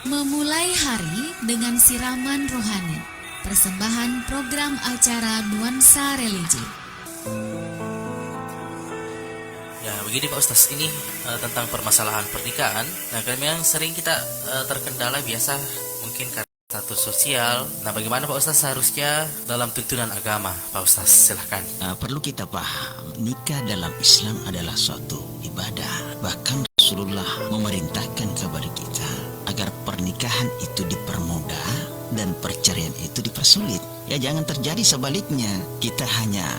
Memulai hari dengan siraman rohani. Persembahan program acara Nuansa Religi. Ya, begini Pak Ustaz, ini tentang permasalahan pernikahan. Nah, memang sering kita terkendala biasa mungkin karena status sosial. Nah, bagaimana Pak Ustaz seharusnya dalam tuntunan agama? Pak Ustaz, silahkan. Perlu kita paham, nikah dalam Islam adalah suatu ibadah. Bahkan Rasulullah memerintahkan kepada kita agar pernikahan itu dipermudah dan perceraian itu dipersulit. Ya, jangan terjadi sebaliknya. Kita hanya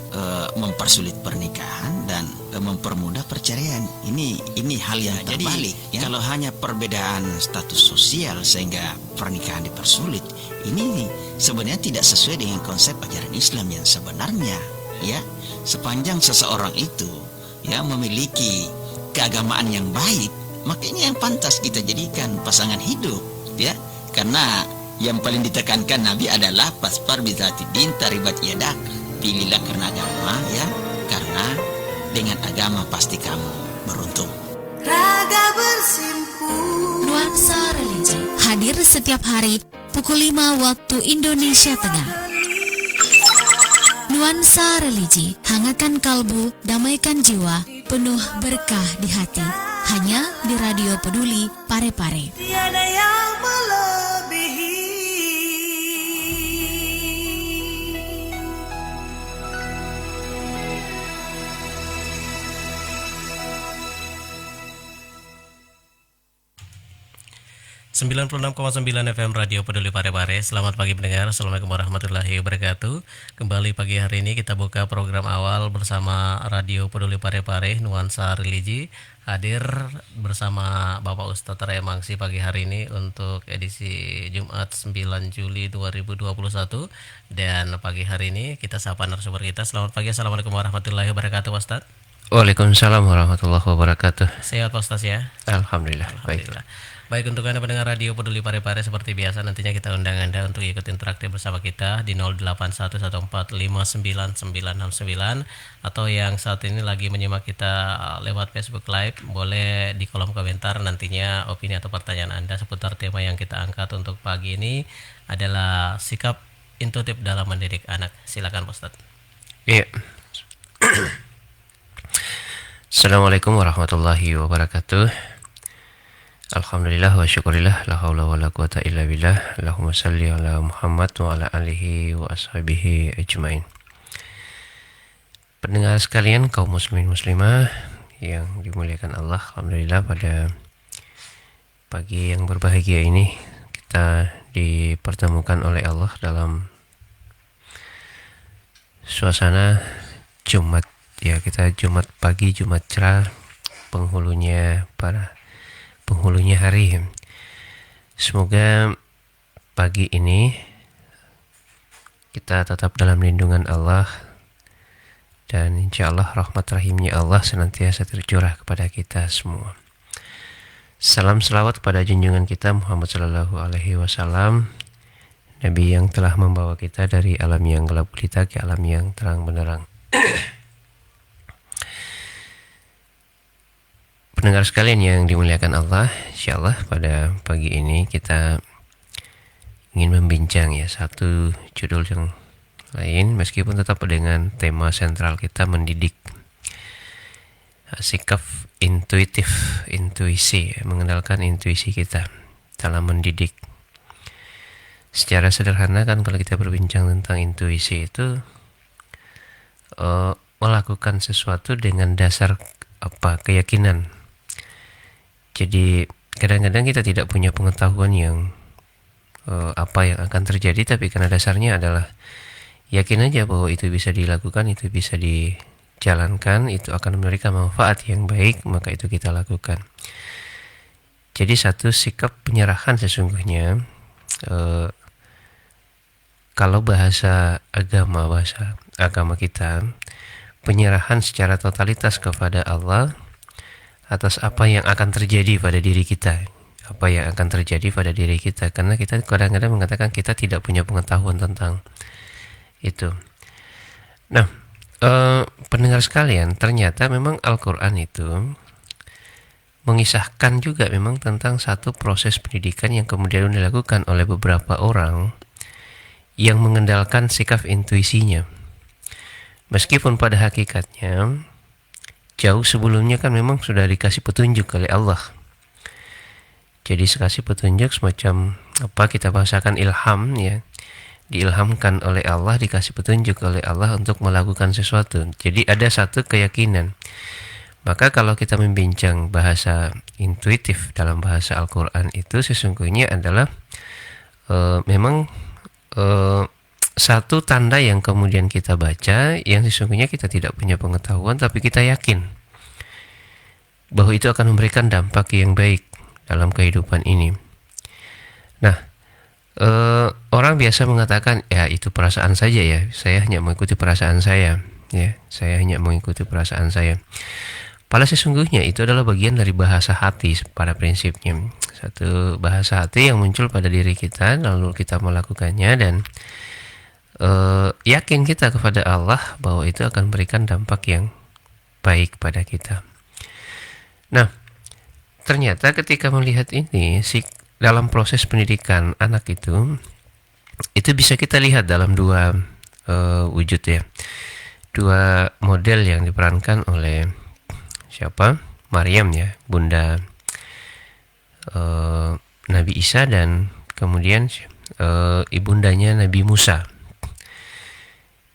mempersulit pernikahan dan mempermudah perceraian. Ini hal yang terbalik. Jadi, kalau hanya perbedaan status sosial sehingga pernikahan dipersulit, ini sebenarnya tidak sesuai dengan konsep ajaran Islam yang sebenarnya. Ya, sepanjang seseorang itu memiliki keagamaan yang baik, maka ini yang pantas kita jadikan pasangan hidup, ya. Karena yang paling ditekankan Nabi adalah pasfar bizati din taribat yadak. Pilihlah karena agama, ya. Karena dengan agama pasti kamu beruntung. Raga bersimpu. Nuansa Religi hadir setiap hari pukul 5 waktu Indonesia Tengah. Nuansa Religi, hangatkan kalbu, damaikan jiwa, penuh berkah di hati. Hanya di Radio Peduli Parepare. Tiada yang melebihi. 96,9 FM Radio Peduli Parepare. Selamat pagi pendengar. Assalamualaikum warahmatullahi wabarakatuh. Kembali pagi hari ini kita buka program awal bersama Radio Peduli Parepare Nuansa Religi. Hadir bersama Bapak Ustadz Raya Mangsi pagi hari ini untuk edisi Jumat 9 Juli 2021. Dan pagi hari ini kita sapa narasumber kita. Selamat pagi. Assalamualaikum warahmatullahi wabarakatuh, Ustadz. Waalaikumsalam warahmatullahi wabarakatuh. Sehat Pak Ustadz ya? Alhamdulillah. Baik, untuk Anda pendengar Radio Peduli Parepare, seperti biasa nantinya kita undang Anda untuk ikut interaktif bersama kita di 0811459969 atau yang saat ini lagi menyimak kita lewat Facebook Live, boleh di kolom komentar nantinya opini atau pertanyaan Anda seputar tema yang kita angkat untuk pagi ini adalah sikap intuitif dalam mendidik anak. Silakan Pak Ustadz. Iya. Assalamualaikum warahmatullahi wabarakatuh. Alhamdulillah wa syukurillah, la haula wa la quwata illa billah. Allahumma salli ala Muhammad wa ala alihi wa ashabihi ajmain. Pendengar sekalian, kaum muslimin muslimah yang dimuliakan Allah, alhamdulillah pada pagi yang berbahagia ini kita dipertemukan oleh Allah dalam suasana Jumat. Ya, kita Jumat pagi, Jumat cerah, penghulunya hari. Semoga pagi ini kita tetap dalam lindungan Allah dan insya Allah rahmat rahimnya Allah senantiasa tercurah kepada kita semua. Salam selawat kepada junjungan kita Muhammad sallallahu alaihi wasallam, Nabi yang telah membawa kita dari alam yang gelap gulita ke alam yang terang benderang. Pendengar sekalian yang dimuliakan Allah, insyaallah pada pagi ini kita ingin membincang satu judul yang lain, meskipun tetap dengan tema sentral kita mendidik. Sikap intuitif, intuisi, mengandalkan intuisi kita dalam mendidik. Secara sederhana kan kalau kita berbincang tentang intuisi itu melakukan sesuatu dengan dasar keyakinan. Jadi kadang-kadang kita tidak punya pengetahuan yang apa yang akan terjadi, tapi karena dasarnya adalah yakin aja bahwa itu bisa dilakukan, itu bisa dijalankan, itu akan memberikan manfaat yang baik, maka itu kita lakukan. Jadi satu sikap penyerahan sesungguhnya, kalau bahasa agama kita, penyerahan secara totalitas kepada Allah atas apa yang akan terjadi pada diri kita. Karena kita kadang-kadang mengatakan kita tidak punya pengetahuan tentang itu. Nah, pendengar sekalian, ternyata memang Al-Quran itu mengisahkan juga memang tentang satu proses pendidikan yang kemudian dilakukan oleh beberapa orang yang mengandalkan sikap intuisinya. Meskipun pada hakikatnya jauh sebelumnya kan memang sudah dikasih petunjuk oleh Allah. Jadi dikasih petunjuk semacam apa kita bahasakan ilham ya. Diilhamkan oleh Allah, dikasih petunjuk oleh Allah untuk melakukan sesuatu. Jadi ada satu keyakinan. Maka kalau kita membincang bahasa intuitif dalam bahasa Al-Quran itu sesungguhnya adalah memang satu tanda yang kemudian kita baca yang sesungguhnya kita tidak punya pengetahuan tapi kita yakin bahwa itu akan memberikan dampak yang baik dalam kehidupan ini. Nah, orang biasa mengatakan ya itu perasaan saja ya, saya hanya mengikuti perasaan saya ya, saya hanya mengikuti perasaan saya. Padahal sesungguhnya itu adalah bagian dari bahasa hati pada prinsipnya, satu bahasa hati yang muncul pada diri kita lalu kita melakukannya dan yakin kita kepada Allah bahwa itu akan memberikan dampak yang baik pada kita. Nah, ternyata ketika melihat ini dalam proses pendidikan anak itu bisa kita lihat dalam dua wujud ya, dua model yang diperankan oleh siapa? Maryam ya, bunda Nabi Isa dan kemudian ibundanya Nabi Musa.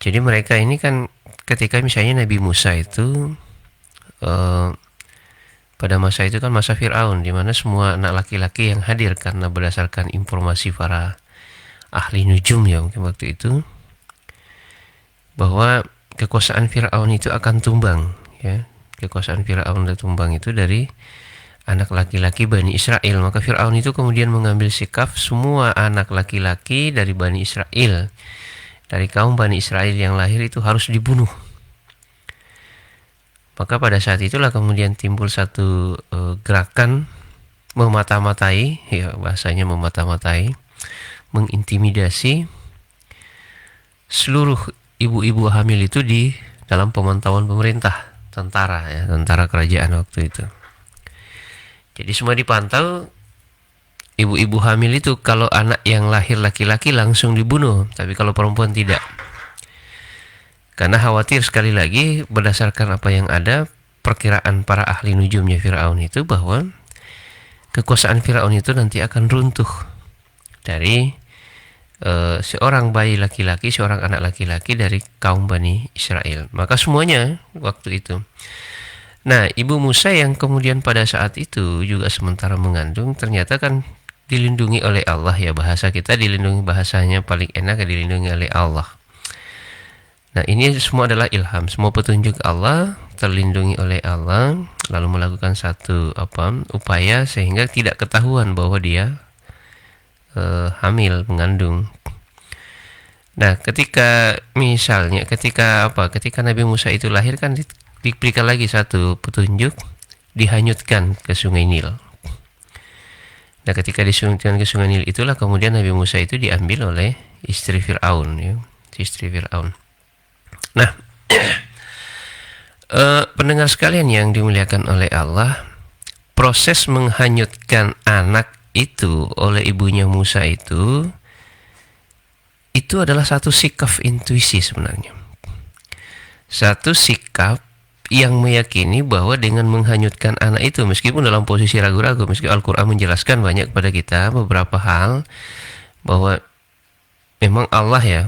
Jadi mereka ini kan ketika misalnya Nabi Musa itu pada masa itu kan masa Fir'aun, di mana semua anak laki-laki yang hadir karena berdasarkan informasi para ahli nujum ya mungkin waktu itu, bahwa kekuasaan Fir'aun itu akan tumbang ya, kekuasaan Fir'aun dan tumbang itu dari anak laki-laki Bani Israel. Maka Fir'aun itu kemudian mengambil sikap semua anak laki-laki dari Bani Israel, dari kaum Bani Israel yang lahir itu harus dibunuh. Maka pada saat itulah kemudian timbul satu gerakan memata-matai, ya bahasanya memata-matai, mengintimidasi seluruh ibu-ibu hamil itu di dalam pemantauan pemerintah, tentara ya, tentara kerajaan waktu itu. Jadi semua dipantau, ibu-ibu hamil itu kalau anak yang lahir laki-laki langsung dibunuh, tapi kalau perempuan tidak. Karena khawatir sekali lagi berdasarkan apa yang ada perkiraan para ahli nujumnya Fir'aun itu bahwa kekuasaan Fir'aun itu nanti akan runtuh dari seorang bayi laki-laki, seorang anak laki-laki dari kaum Bani Israel. Maka semuanya waktu itu. Nah, ibu Musa yang kemudian pada saat itu juga sementara mengandung ternyata kan dilindungi oleh Allah ya, bahasa kita dilindungi, bahasanya paling enak dilindungi oleh Allah. Nah, ini semua adalah ilham, semua petunjuk Allah, terlindungi oleh Allah, lalu melakukan satu upaya sehingga tidak ketahuan bahwa dia hamil, mengandung. Nah, ketika Nabi Musa itu lahir kan diberikan lagi satu petunjuk, dihanyutkan ke Sungai Nil. Nah, ketika dihanyutkan ke Sungai Nil itulah kemudian Nabi Musa itu diambil oleh istri Fir'aun ya, istri Fir'aun. Nah, pendengar sekalian yang dimuliakan oleh Allah, proses menghanyutkan anak itu oleh ibunya Musa itu adalah satu sikap intuisi sebenarnya. Satu sikap yang meyakini bahwa dengan menghanyutkan anak itu, meskipun dalam posisi ragu-ragu, meski Al-Quran menjelaskan banyak kepada kita beberapa hal, bahwa memang Allah ya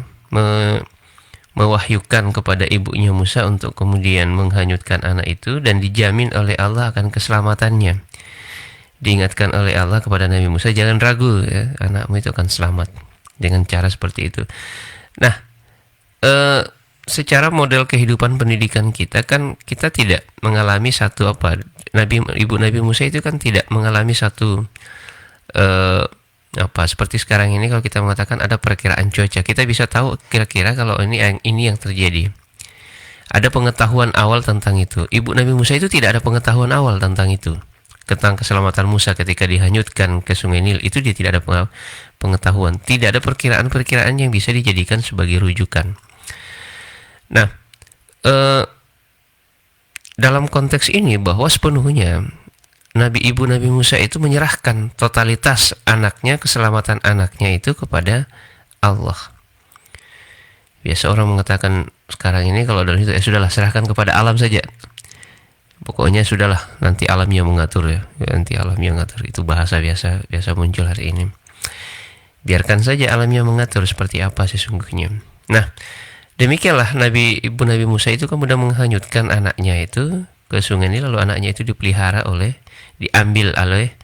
mewahyukan kepada ibunya Musa untuk kemudian menghanyutkan anak itu dan dijamin oleh Allah akan keselamatannya. Diingatkan oleh Allah kepada Nabi Musa, jangan ragu ya, anakmu itu akan selamat dengan cara seperti itu. Nah, secara model kehidupan pendidikan kita kan kita tidak mengalami satu ibu Nabi Musa itu kan tidak mengalami satu seperti sekarang ini kalau kita mengatakan ada perkiraan cuaca, kita bisa tahu kira-kira kalau ini yang terjadi. Ada pengetahuan awal tentang itu. Ibu Nabi Musa itu tidak ada pengetahuan awal tentang itu, tentang keselamatan Musa ketika dihanyutkan ke Sungai Nil. Itu dia tidak ada pengetahuan, tidak ada perkiraan-perkiraan yang bisa dijadikan sebagai rujukan. Nah, dalam konteks ini bahwa sepenuhnya ibu Nabi Musa itu menyerahkan totalitas anaknya, keselamatan anaknya itu kepada Allah. Biasa orang mengatakan sekarang ini kalau dalam itu sudahlah, serahkan kepada alam saja. Pokoknya sudahlah, nanti alamnya mengatur ya. Nanti alamnya mengatur. Itu bahasa biasa muncul hari ini. Biarkan saja alamnya mengatur seperti apa sesungguhnya. Nah, demikianlah ibu Nabi Musa itu kemudian menghanyutkan anaknya itu ke sungai ini, lalu anaknya itu diambil oleh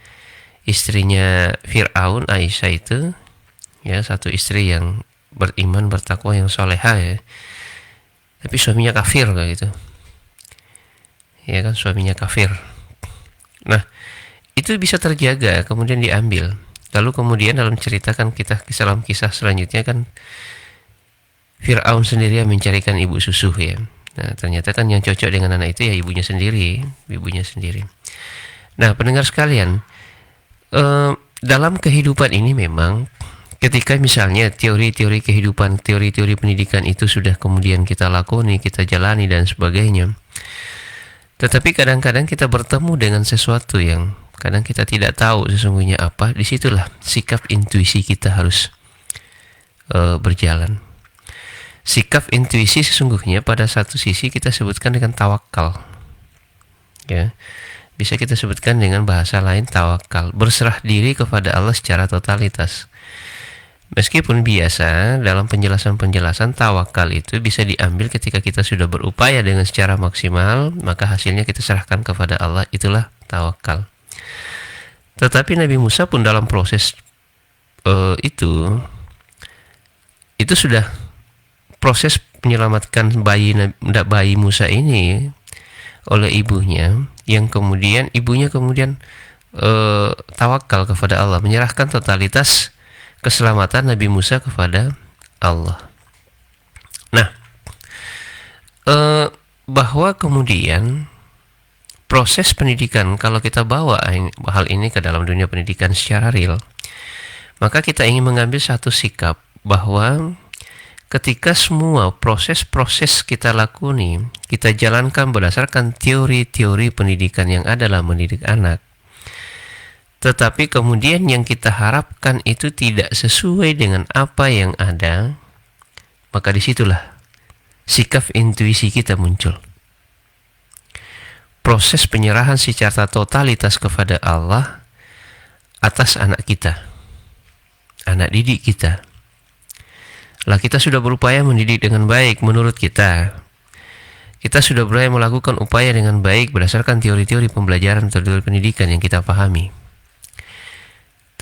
istrinya Fir'aun, Aisyah itu, ya, satu istri yang beriman, bertakwa, yang soleha ya. Tapi suaminya kafir kayak gitu. Ya kan, suaminya kafir. Nah, itu bisa terjaga, kemudian diambil. Lalu kemudian dalam ceritakan kisah selanjutnya kan Fir'aun sendiri yang mencarikan ibu susu ya. Nah, ternyata kan yang cocok dengan anak itu ya ibunya sendiri. Nah, pendengar sekalian, dalam kehidupan ini memang ketika misalnya teori-teori kehidupan, teori-teori pendidikan itu sudah kemudian kita lakoni, kita jalani dan sebagainya. Tetapi kadang-kadang kita bertemu dengan sesuatu yang kadang kita tidak tahu sesungguhnya apa. Disitulah sikap intuisi kita harus berjalan. Sikap intuisi sesungguhnya pada satu sisi kita sebutkan dengan tawakal. Ya. Bisa kita sebutkan dengan bahasa lain tawakal, berserah diri kepada Allah secara totalitas. Meskipun biasa dalam penjelasan tawakal itu bisa diambil ketika kita sudah berupaya dengan secara maksimal, maka hasilnya kita serahkan kepada Allah, itulah tawakal. Tetapi Nabi Musa pun dalam proses itu sudah proses menyelamatkan bayi Musa ini oleh ibunya, yang kemudian ibunya tawakal kepada Allah, menyerahkan totalitas keselamatan Nabi Musa kepada Allah. Nah, bahwa kemudian proses pendidikan, kalau kita bawa hal ini ke dalam dunia pendidikan secara real, maka kita ingin mengambil satu sikap bahwa ketika semua proses-proses kita lakoni, kita jalankan berdasarkan teori-teori pendidikan yang ada dalam mendidik anak, tetapi kemudian yang kita harapkan itu tidak sesuai dengan apa yang ada, maka disitulah sikap intuisi kita muncul. Proses penyerahan secara totalitas kepada Allah atas anak kita, anak didik kita. Lah, kita sudah berupaya mendidik dengan baik menurut kita. Kita sudah berupaya melakukan upaya dengan baik berdasarkan teori-teori pembelajaran atau teori pendidikan yang kita pahami.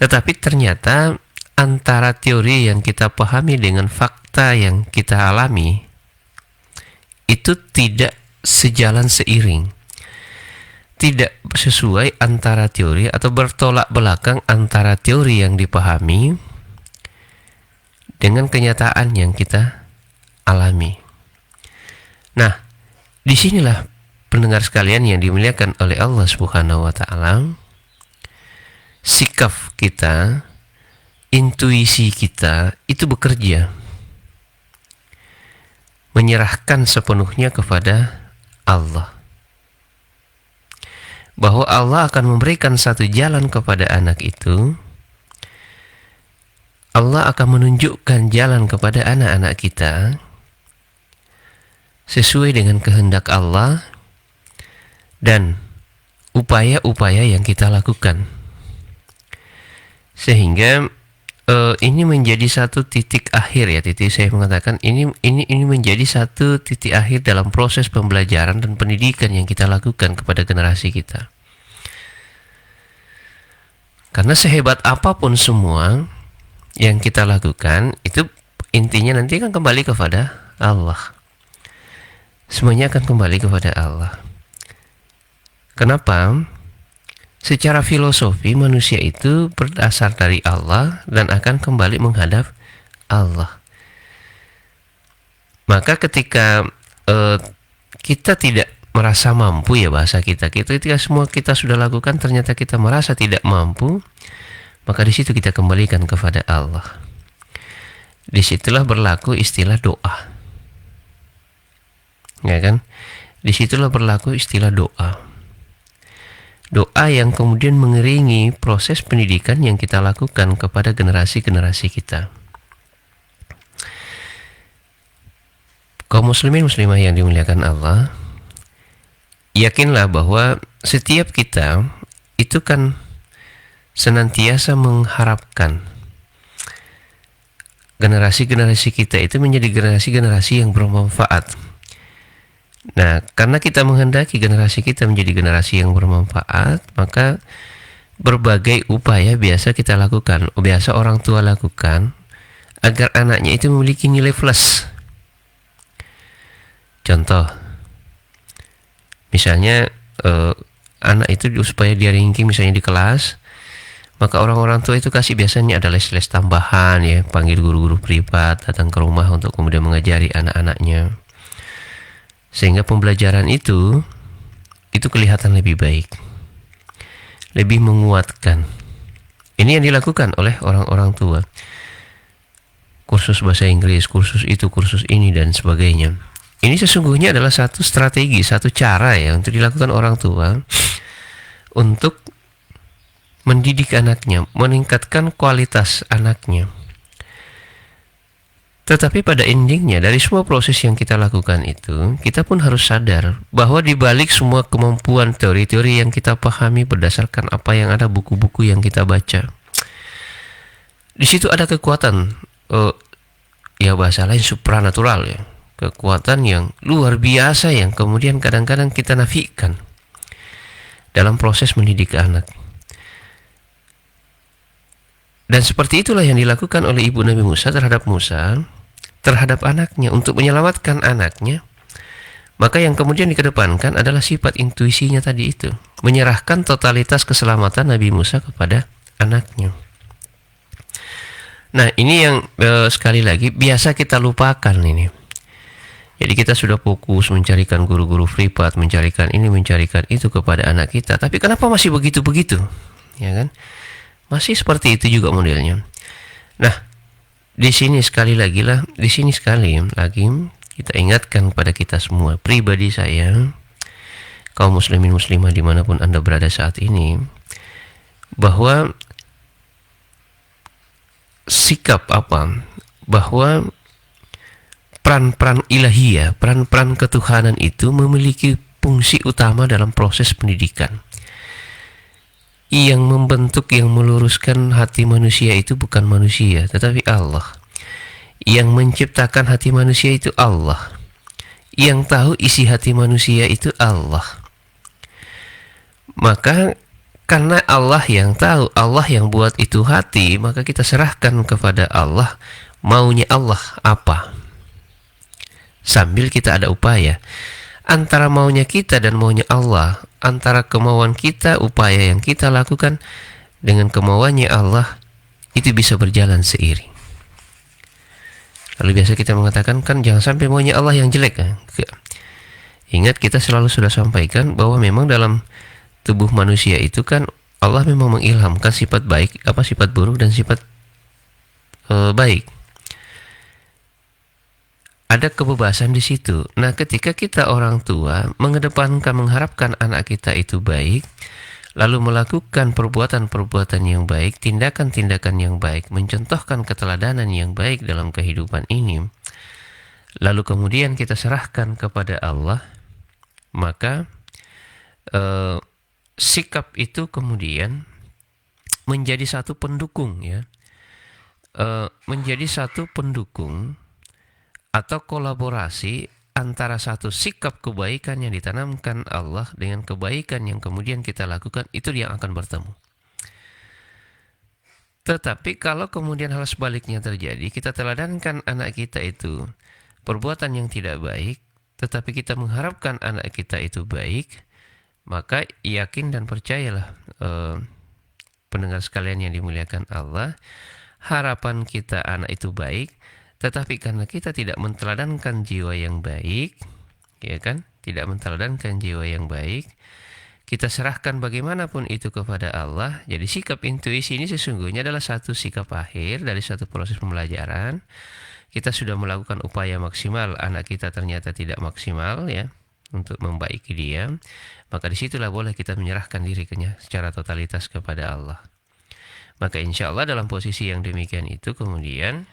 Tetapi ternyata antara teori yang kita pahami dengan fakta yang kita alami itu tidak sejalan seiring. Tidak sesuai antara teori, atau bertolak belakang antara teori yang dipahami dengan kenyataan yang kita alami. Nah, disinilah pendengar sekalian yang dimuliakan oleh Allah Subhanahu wa Ta'ala, sikap kita, intuisi kita itu bekerja, menyerahkan sepenuhnya kepada Allah, bahwa Allah akan memberikan satu jalan kepada anak itu. Allah akan menunjukkan jalan kepada anak-anak kita sesuai dengan kehendak Allah dan upaya-upaya yang kita lakukan. Sehingga ini menjadi satu titik akhir ya, saya mengatakan ini menjadi satu titik akhir dalam proses pembelajaran dan pendidikan yang kita lakukan kepada generasi kita. Karena sehebat apapun semua yang kita lakukan, itu intinya nanti akan kembali kepada Allah. Semuanya akan kembali kepada Allah. Kenapa? Secara filosofi manusia itu berdasar dari Allah dan akan kembali menghadap Allah. Maka ketika kita tidak merasa mampu, ya bahasa kita, ketika semua kita sudah lakukan ternyata kita merasa tidak mampu, maka di situ kita kembalikan kepada Allah. Disitulah berlaku istilah doa, ya kan? Disitulah berlaku istilah doa. doa yang kemudian mengiringi proses pendidikan yang kita lakukan kepada generasi-generasi kita. Kaum muslimin muslimah yang dimuliakan Allah, yakinlah bahwa setiap kita itu kan senantiasa mengharapkan generasi-generasi kita itu menjadi generasi-generasi yang bermanfaat. Nah, karena kita menghendaki generasi kita menjadi generasi yang bermanfaat, maka berbagai upaya biasa kita lakukan, biasa orang tua lakukan agar anaknya itu memiliki nilai plus. Contoh, misalnya anak itu supaya dia ranking misalnya di kelas, maka orang-orang tua itu kasih biasanya ada les-les tambahan ya, panggil guru-guru privat datang ke rumah untuk kemudian mengajari anak-anaknya, sehingga pembelajaran itu kelihatan lebih baik, lebih menguatkan. Ini yang dilakukan oleh orang-orang tua, kursus bahasa Inggris, kursus itu, kursus ini dan sebagainya. Ini sesungguhnya adalah satu strategi, satu cara ya untuk dilakukan orang tua untuk mendidik anaknya, meningkatkan kualitas anaknya. Tetapi pada endingnya dari semua proses yang kita lakukan itu, kita pun harus sadar bahwa di balik semua kemampuan teori-teori yang kita pahami berdasarkan apa yang ada buku-buku yang kita baca, di situ ada kekuatan, ya bahasa lain supranatural ya. Kekuatan yang luar biasa yang kemudian kadang-kadang kita nafikan dalam proses mendidik anak. Dan seperti itulah yang dilakukan oleh ibu Nabi Musa terhadap anaknya untuk menyelamatkan anaknya. Maka yang kemudian dikedepankan adalah sifat intuisinya tadi itu, menyerahkan totalitas keselamatan Nabi Musa kepada anaknya. Nah, ini yang sekali lagi biasa kita lupakan ini. Jadi kita sudah fokus mencarikan guru-guru privat, mencarikan ini, mencarikan itu kepada anak kita. Tapi kenapa masih begitu-begitu? Ya kan? Masih seperti itu juga modelnya. Nah, di sini sekali lagi kita ingatkan kepada kita semua, pribadi saya, kaum muslimin muslimah dimanapun Anda berada saat ini, bahwa bahwa peran-peran ilahiyah, peran-peran ketuhanan itu memiliki fungsi utama dalam proses pendidikan. Yang membentuk, yang meluruskan hati manusia itu bukan manusia, tetapi Allah. Yang menciptakan hati manusia itu Allah. Yang tahu isi hati manusia itu Allah. Maka karena Allah yang tahu, Allah yang buat itu hati, maka kita serahkan kepada Allah, maunya Allah apa. Sambil kita ada upaya antara maunya kita dan maunya Allah, antara kemauan kita, upaya yang kita lakukan dengan kemauannya Allah, itu bisa berjalan seiring. Lalu biasa kita mengatakan kan jangan sampai maunya Allah yang jelek kan? Ingat, kita selalu sudah sampaikan bahwa memang dalam tubuh manusia itu kan Allah memang mengilhamkan sifat baik, sifat buruk dan sifat baik. Ada kebebasan di situ. Nah, ketika kita orang tua mengharapkan anak kita itu baik, lalu melakukan perbuatan-perbuatan yang baik, tindakan-tindakan yang baik, mencontohkan keteladanan yang baik dalam kehidupan ini, lalu kemudian kita serahkan kepada Allah, maka sikap itu kemudian menjadi satu pendukung ya, menjadi satu pendukung atau kolaborasi antara satu sikap kebaikan yang ditanamkan Allah dengan kebaikan yang kemudian kita lakukan, itu yang akan bertemu. Tetapi kalau kemudian hal sebaliknya terjadi, kita teladankan anak kita itu perbuatan yang tidak baik, tetapi kita mengharapkan anak kita itu baik, maka yakin dan percayalah pendengar sekalian yang dimuliakan Allah, harapan kita anak itu baik, tetapi karena kita tidak menteladankan jiwa yang baik, ya kan? Tidak menteladankan jiwa yang baik, kita serahkan bagaimanapun itu kepada Allah. Jadi sikap intuisi ini sesungguhnya adalah satu sikap akhir dari satu proses pembelajaran. Kita sudah melakukan upaya maksimal, anak kita ternyata tidak maksimal ya. untuk membaiki dia, maka disitulah boleh kita menyerahkan dirinya secara totalitas kepada Allah. Maka insya Allah dalam posisi yang demikian itu kemudian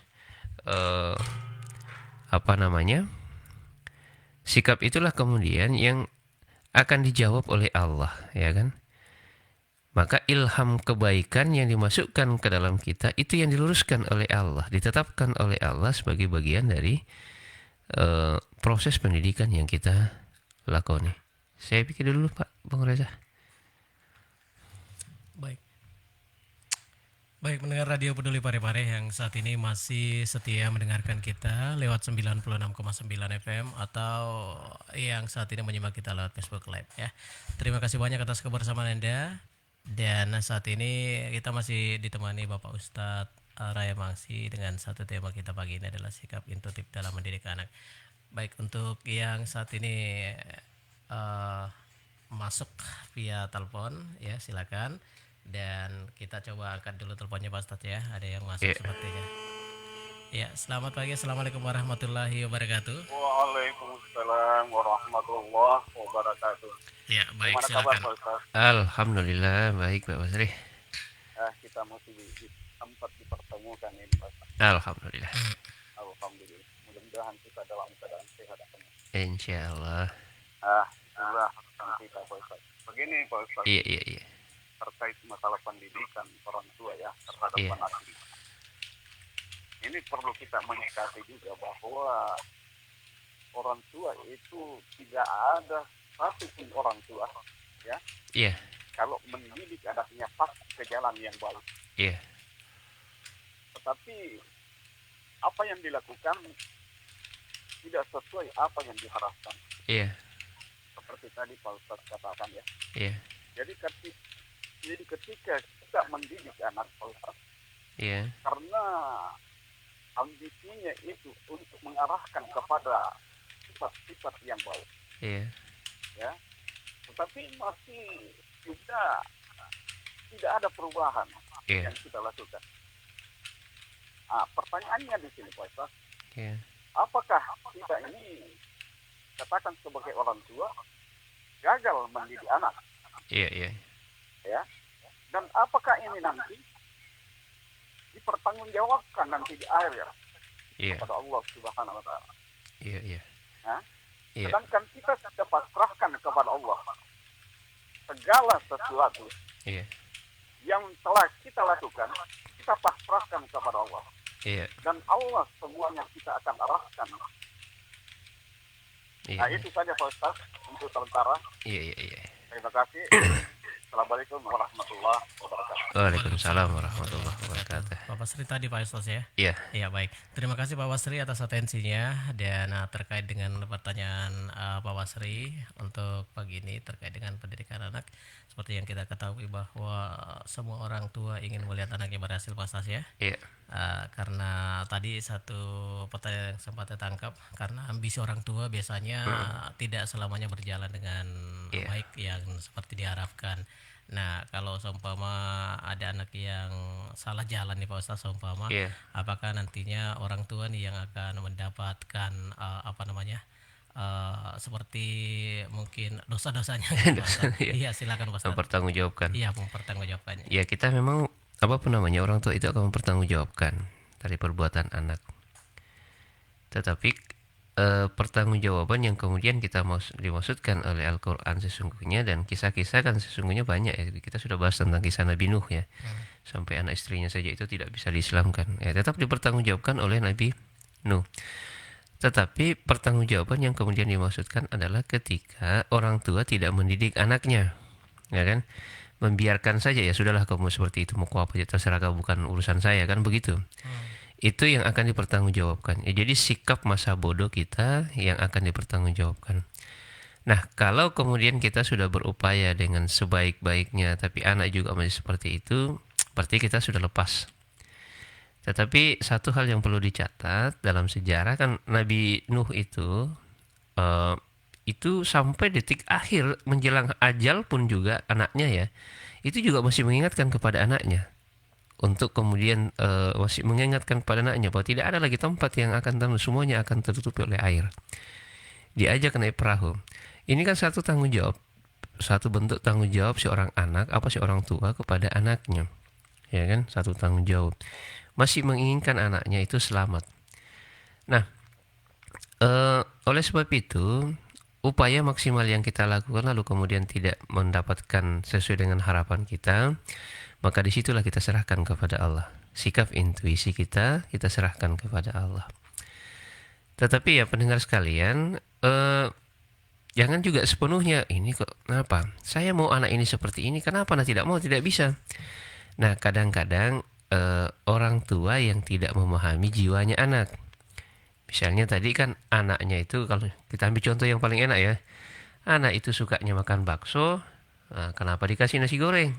sikap itulah kemudian yang akan dijawab oleh Allah, ya kan? Maka ilham kebaikan yang dimasukkan ke dalam kita itu yang diluruskan oleh Allah, ditetapkan oleh Allah sebagai bagian dari proses pendidikan yang kita lakoni. Saya pikir dulu Pak Bung Reza. Baik, mendengar Radio Peduli Parepare yang saat ini masih setia mendengarkan kita lewat 96,9 FM atau yang saat ini menyimak kita lewat Facebook Live ya. Terima kasih banyak atas kebersamaan Anda. Dan saat ini kita masih ditemani Bapak Ustadz Raya Mangsi dengan satu tema kita pagi ini adalah sikap intuitif dalam mendidik anak. Baik, untuk yang saat ini masuk via telepon ya silakan. Dan kita coba angkat dulu teleponnya Pak Ustadz ya. Ada yang masuk sepertinya. Ya, selamat pagi. Assalamualaikum warahmatullahi wabarakatuh. Waalaikumsalam warahmatullahi wabarakatuh. Ya, baik, Gimana silakan. kabar, Pak Ustaz? Alhamdulillah baik Pak Basri. Kita masih sempat dipertemukan ini, Pak Ustaz. Alhamdulillah. Alhamdulillah. Mudah-mudahan kita dalam keadaan sehat. Insyaallah. Itulah harapan kita, Pak Ustaz. Begini, Pak Ustaz. Iya. Terkait masalah pendidikan orang tua ya terhadap anak ini perlu kita menyikapi juga bahwa orang tua itu tidak ada satu pun orang tua ya kalau mendidik anaknya pas ke jalan yang baik. Tetapi apa yang dilakukan tidak sesuai apa yang diharapkan. Seperti tadi Pak Ustaz katakan ya. Jadi ketika kita mendidik anak Ustaz, karena ambisinya itu untuk mengarahkan kepada sifat-sifat yang baik, ya, tetapi masih juga tidak ada perubahan yang kita lakukan. Pertanyaannya di sini Pak Ustaz, apakah kita ini katakan sebagai orang tua gagal mendidik anak? Ya, dan apakah ini nanti dipertanggungjawabkan nanti di akhir kepada Allah Subhanahu Wa Taala? Sedangkan kita sudah pasrahkan kepada Allah segala sesuatu yang telah kita lakukan, kita pasrahkan kepada Allah. Dan Allah semuanya kita akan arahkan. Itu saja Pak Ustaz untuk sementara. Terima kasih. Assalamualaikum warahmatullahi wabarakatuh. Waalaikumsalam warahmatullahi wabarakatuh. Pak Basri tadi Pak Ustaz ya? Iya, baik. Terima kasih Pak Basri atas atensinya. Dan terkait dengan pertanyaan Pak Basri untuk pagi ini terkait dengan pendidikan anak, seperti yang kita ketahui bahwa semua orang tua ingin melihat anaknya berhasil Pak Ustaz ya? Karena tadi satu pertanyaan yang sempat ditangkap, karena ambisi orang tua biasanya tidak selamanya berjalan dengan baik yang seperti diharapkan. Nah, kalau seumpama ada anak yang salah jalan nih Pak Ustaz, seumpama apakah nantinya orang tua nih yang akan mendapatkan seperti mungkin dosa-dosanya? Iya, silakan Pak Ustaz. Mempertanggungjawabkan. Iya, mempertanggungjawabkannya. Ya, kita memang orang tua itu akan mempertanggungjawabkan dari perbuatan anak. Tetapi pertanggungjawaban yang kemudian kita dimaksudkan oleh Al-Quran sesungguhnya, dan kisah-kisah kan sesungguhnya banyak ya. Kita sudah bahas tentang kisah Nabi Nuh ya. Sampai anak istrinya saja itu tidak bisa diislamkan ya, tetap dipertanggungjawabkan oleh Nabi Nuh. Tetapi pertanggungjawaban yang kemudian dimaksudkan adalah ketika orang tua tidak mendidik anaknya, ya kan, membiarkan saja, ya sudahlah kamu seperti itu, mau apa aja terserah kamu, bukan urusan saya, kan begitu. Itu yang akan dipertanggungjawabkan. Jadi sikap masa bodoh kita yang akan dipertanggungjawabkan. Nah, kalau kemudian kita sudah berupaya dengan sebaik-baiknya, tapi anak juga masih seperti itu, berarti kita sudah lepas. Tetapi satu hal yang perlu dicatat dalam sejarah, kan Nabi Nuh itu sampai detik akhir menjelang ajal pun juga anaknya ya, itu juga masih mengingatkan kepada anaknya. Untuk kemudian masih mengingatkan kepada anaknya bahwa tidak ada lagi tempat yang akan tahu, semuanya akan tertutupi oleh air. Diajak naik perahu. Ini kan satu tanggung jawab, satu bentuk tanggung jawab seorang anak apa seorang tua kepada anaknya, ya kan, satu tanggung jawab. Masih menginginkan anaknya itu selamat. Nah, oleh sebab itu upaya maksimal yang kita lakukan lalu kemudian tidak mendapatkan sesuai dengan harapan kita, maka disitulah kita serahkan kepada Allah. Sikap intuisi kita serahkan kepada Allah. Tetapi ya pendengar sekalian, jangan juga sepenuhnya ini kok kenapa saya mau anak ini seperti ini, kenapa anak tidak mau, tidak bisa. Nah, kadang-kadang orang tua yang tidak memahami jiwanya anak. Misalnya tadi kan anaknya itu, kalau kita ambil contoh yang paling enak ya, anak itu sukanya makan bakso, nah, kenapa dikasih nasi goreng?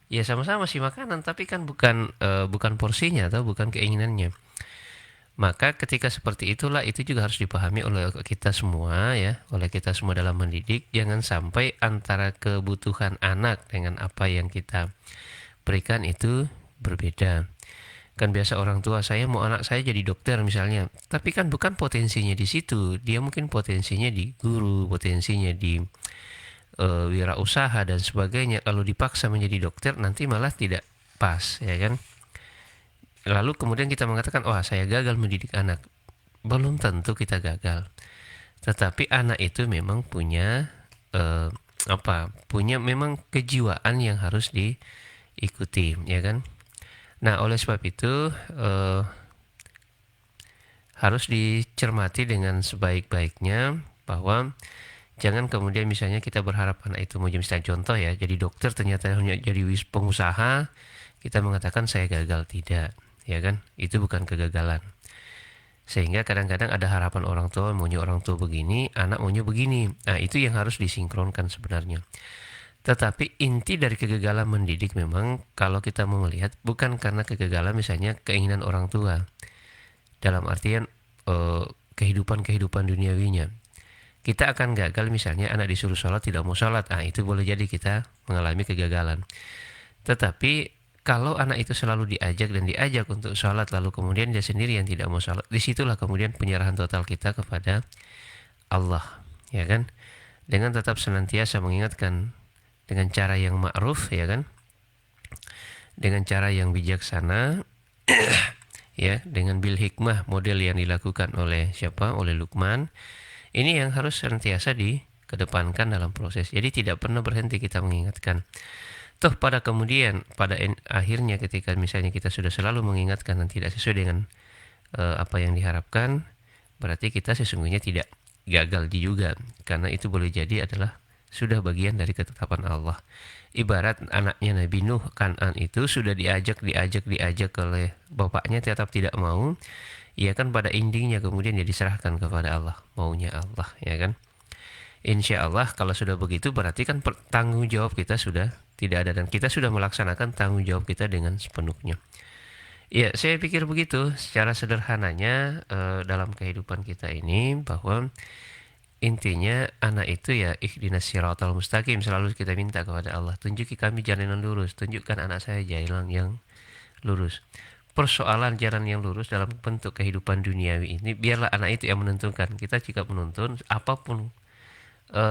Ya sama-sama sih makanan, tapi kan bukan porsinya atau bukan keinginannya. Maka ketika seperti itulah, itu juga harus dipahami oleh kita semua ya, oleh kita semua dalam mendidik. Jangan sampai antara kebutuhan anak dengan apa yang kita berikan itu berbeda. Kan biasa orang tua, saya mau anak saya jadi dokter misalnya, tapi kan bukan potensinya di situ. Dia mungkin potensinya di guru, potensinya di wirausaha dan sebagainya. Kalau dipaksa menjadi dokter nanti malah tidak pas, ya kan? Lalu kemudian kita mengatakan, wah saya gagal mendidik anak. Belum tentu kita gagal. Tetapi anak itu memang punya punya memang kejiwaan yang harus diikuti, ya kan? Nah, oleh sebab itu harus dicermati dengan sebaik-baiknya, bahwa jangan kemudian misalnya kita berharap anak itu mau misalnya contoh ya, jadi dokter ternyata hanya jadi pengusaha, kita mengatakan saya gagal. Tidak, ya kan? Itu bukan kegagalan. Sehingga kadang-kadang ada harapan orang tua, maunya orang tua begini, anak maunya begini. Nah, itu yang harus disinkronkan sebenarnya. Tetapi inti dari kegagalan mendidik memang kalau kita mau melihat bukan karena kegagalan misalnya keinginan orang tua, dalam artian kehidupan duniawinya. Kita akan gagal misalnya anak disuruh sholat tidak mau sholat, itu boleh jadi kita mengalami kegagalan. Tetapi kalau anak itu selalu diajak untuk sholat, lalu kemudian dia sendiri yang tidak mau sholat, disitulah kemudian penyerahan total kita kepada Allah, ya kan? Dengan tetap senantiasa mengingatkan dengan cara yang ma'ruf, ya kan, dengan cara yang bijaksana, ya, dengan bil hikmah, model yang dilakukan oleh siapa? Oleh Luqman. Ini yang harus senantiasa dikedepankan dalam proses. Jadi tidak pernah berhenti kita mengingatkan. Toh pada akhirnya ketika misalnya kita sudah selalu mengingatkan dan tidak sesuai dengan apa yang diharapkan, berarti kita sesungguhnya tidak gagal juga, karena itu boleh jadi adalah sudah bagian dari ketetapan Allah. Ibarat anaknya Nabi Nuh, Kan'an itu sudah diajak oleh bapaknya tetap tidak mau. Ya kan, pada endingnya kemudian dia diserahkan kepada Allah, maunya Allah, ya kan. Insya Allah kalau sudah begitu berarti kan tanggung jawab kita sudah tidak ada, dan kita sudah melaksanakan tanggung jawab kita dengan sepenuhnya. Ya, saya pikir begitu secara sederhananya dalam kehidupan kita ini, bahwa intinya anak itu ya ihdinas siratal mustaqim, selalu kita minta kepada Allah, tunjuki kami jalan yang lurus, tunjukkan anak saya jalan yang lurus. Persoalan jalan yang lurus dalam bentuk kehidupan duniawi ini, biarlah anak itu yang menentukan. Kita jika menuntun apapun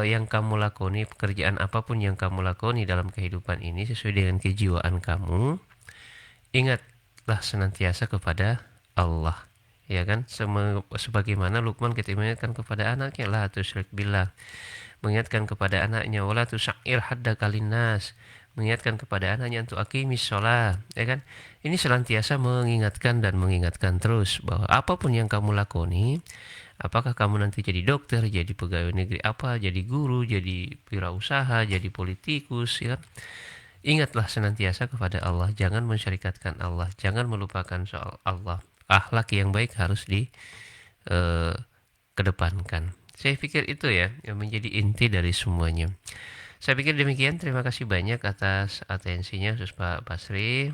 yang kamu lakoni, pekerjaan apapun yang kamu lakoni dalam kehidupan ini sesuai dengan kejiwaan kamu, ingatlah senantiasa kepada Allah, ya kan? Sebagaimana Luqman ketika mengingatkan kepada anaknya, la tusyrik billah, mengingatkan kepada anaknya, wala tusair haddaka linnas, mengingatkan kepada anaknya untuk aqimis shalah, ya kan? Ini senantiasa mengingatkan terus bahwa apapun yang kamu lakoni, apakah kamu nanti jadi dokter, jadi pegawai negeri apa, jadi guru, jadi wirausaha, jadi politikus, ya kan? Ingatlah senantiasa kepada Allah, jangan mensyarikatkan Allah, jangan melupakan soal Allah. Akhlak yang baik harus kedepankan. Saya pikir itu ya yang menjadi inti dari semuanya. Saya pikir demikian. Terima kasih banyak atas atensinya, khusus Pak Basri.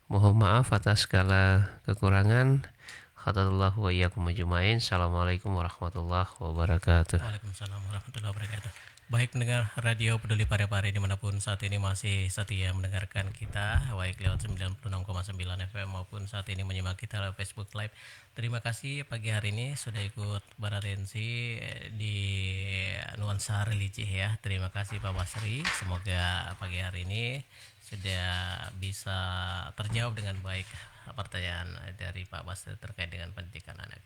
Mohon maaf atas segala kekurangan. Khatatullah wa iyyakum ajmain. Assalamualaikum warahmatullahi wabarakatuh. Waalaikumsalam warahmatullahi wabarakatuh. Baik pendengar Radio Peduli Parepare dimanapun saat ini masih setia mendengarkan kita, baik lewat 96,9 FM maupun saat ini menyimak kita lewat Facebook Live. Terima kasih pagi hari ini sudah ikut beratensi di nuansa religi ya. Terima kasih Pak Basri, semoga pagi hari ini sudah bisa terjawab dengan baik pertanyaan dari Pak Basri terkait dengan pendidikan anak.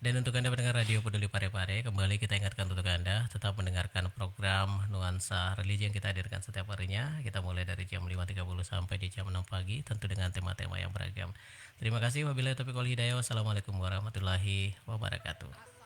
Dan untuk Anda pendengar Radio Peduli Parepare, kembali kita ingatkan untuk Anda tetap mendengarkan program Nuansa Religi yang kita hadirkan setiap harinya. Kita mulai dari jam 5.30 sampai di jam 6 pagi, tentu dengan tema-tema yang beragam. Terima kasih. Wabillahi taufiq wal hidayah. Wassalamualaikum warahmatullahi wabarakatuh.